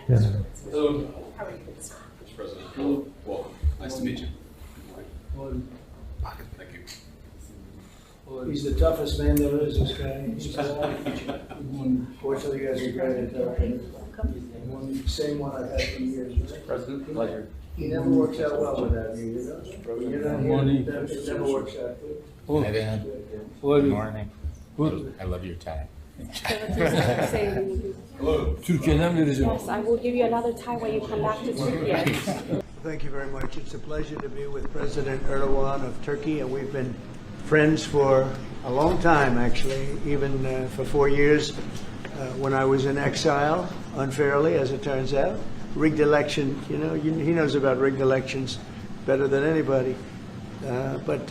Hello. How are you? Mr. President, hello. Welcome. Nice to meet you. Thank you. He's the toughest man there is, this guy. Fortunately, you guys are great at that. Same one I've had for years. President, pleasure. He never works out well without you, you know? You're not here, it never works out good. Hi, Dan. Good morning. I love your tie. Hello. Türkiye'den vereceğim. Yes, I will give you another time when you come back to Turkey. Thank you very much. It's a pleasure to be with President Erdoğan of Turkey, and we've been friends for a long time, actually, even for 4 years when I was in exile, unfairly, as it turns out. Rigged election, you know, he knows about rigged elections better than anybody. But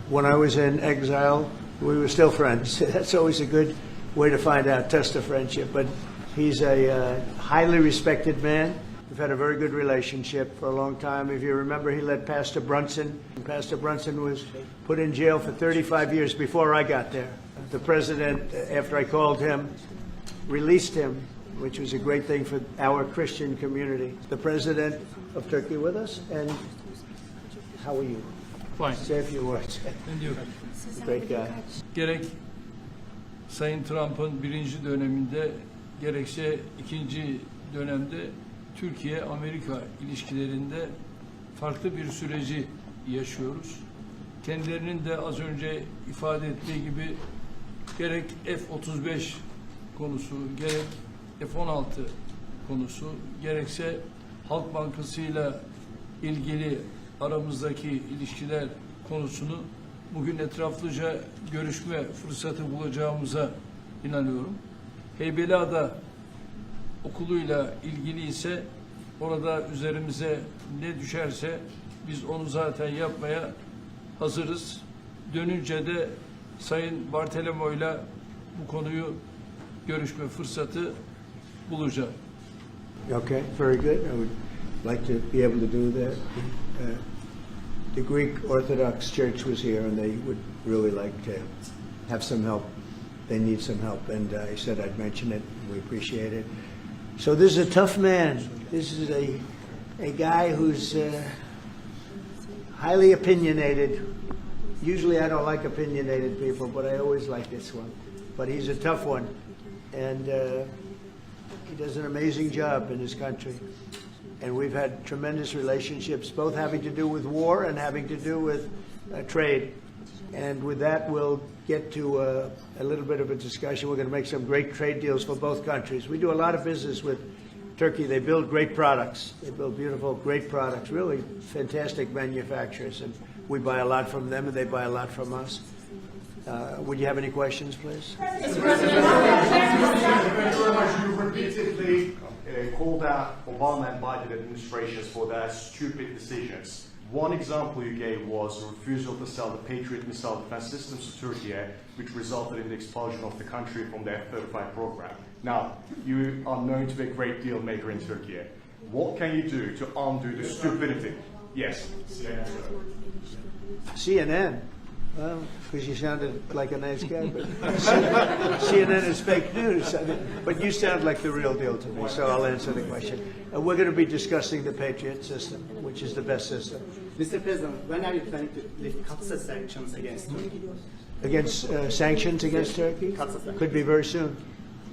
when I was in exile, we were still friends. That's always a good way to find out, test a friendship. But he's a highly respected man. We've had a very good relationship for a long time. If you remember, he led Pastor Brunson. Pastor Brunson was put in jail for 35 years before I got there. The president, after I called him, released him, which was a great thing for our Christian community. The president of Turkey with us, and how are you? Fine. Say a few words. Ne diyor? Great guy. Gerek Sayın Trump'ın birinci döneminde gerekse ikinci dönemde Türkiye-Amerika ilişkilerinde farklı bir süreci yaşıyoruz. Kendilerinin de az önce ifade ettiği gibi gerek F-35 konusu, gerek F-16 konusu, gerekse Halk Bankası'yla ilgili aramızdaki ilişkiler konusunu bugün etraflıca görüşme fırsatı bulacağımıza inanıyorum. Heybeliada okuluyla ilgili ise orada üzerimize ne düşerse biz onu zaten yapmaya hazırız. Dönünce de Sayın Bartolomeo'yla bu konuyu görüşme fırsatı bulacağım. Okay, very good. I would like to be able to do that. The Greek Orthodox Church was here, and they would really like to have some help. They need some help, and I said I'd mention it. We appreciate it. So this is a tough man. This is a guy who's highly opinionated. Usually I don't like opinionated people, but I always like this one. But he's a tough one, and he does an amazing job in his country. And we've had tremendous relationships, both having to do with war and having to do with trade. And with that, we'll get to a little bit of a discussion. We're going to make some great trade deals for both countries. We do a lot of business with Turkey. They build great products. They build beautiful, great products, really fantastic manufacturers. And we buy a lot from them, and they buy a lot from us. Would you have any questions, please? Thank you very much. You repeatedly called out Obama and Biden administrations for their stupid decisions. One example you gave was the refusal to sell the Patriot missile defense systems to Turkey, which resulted in the expulsion of the country from the F-35 program. Now, you are known to be a great deal maker in Turkey. What can you do to undo the stupidity? Yes. CNN? Well, because you sounded like a nice guy, but CNN is fake news. I mean, but you sound like the real deal to me, so I'll answer the question. We're going to be discussing the Patriot system, which is the best system. Mr. President, when are you planning to lift CAATSA sanctions against Turkey? Against sanctions against Turkey? CAATSA. Could be very soon.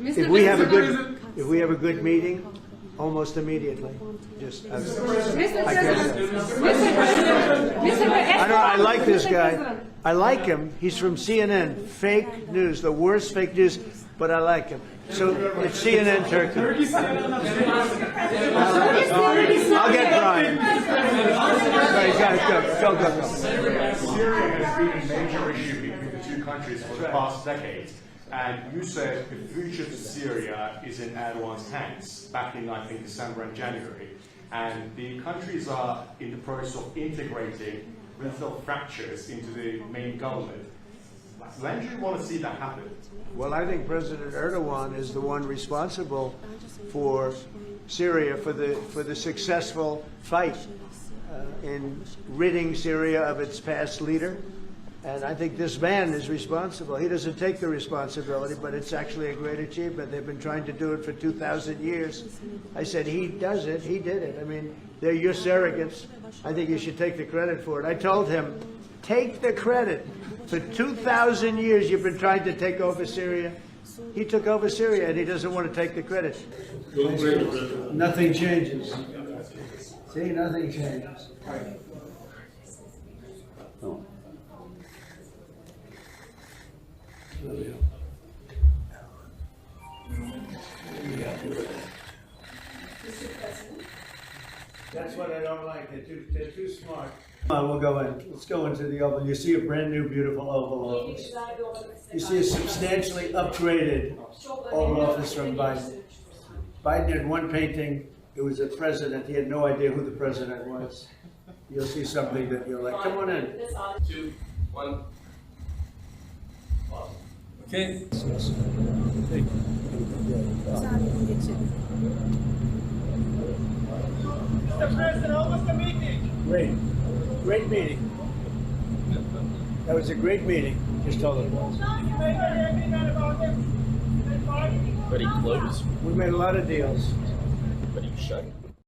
If we have a good meeting, almost immediately. Just I like this guy. I like him. He's from CNN. Fake news, the worst fake news, but I like him. So it's CNN Turkey. I'll get Brian. Right, go. Syria has been a major issue between the two countries for the past decades. And you said the future to Syria is in Erdoğan's hands back in, I think, December and January. And the countries are in the process of integrating little fractures into the main government. When do you want to see that happen? Well, I think President Erdoğan is the one responsible for Syria, for the successful fight in ridding Syria of its past leader And I think this man is responsible. He doesn't take the responsibility, but it's actually a great achievement. They've been trying to do it for 2,000 years. I said, he does it, he did it. I mean, they're your surrogates. I think you should take the credit for it. I told him, take the credit. For 2,000 years you've been trying to take over Syria. He took over Syria and he doesn't want to take the credit. Nothing changes. See, nothing changes. That's what I don't like. They're too smart. Come on, we'll go in. Let's go into the Oval. You see a brand new, beautiful Oval Office. You see a substantially upgraded Oval Office from Biden. Biden had one painting. It was a president. He had no idea who the president was. You'll see something that you're like, come on in. 2, 1. Okay. Mr. President, how was the meeting? Great. Great meeting. That was a great meeting. Just told it was. But he closed. We made a lot of deals. But he shut.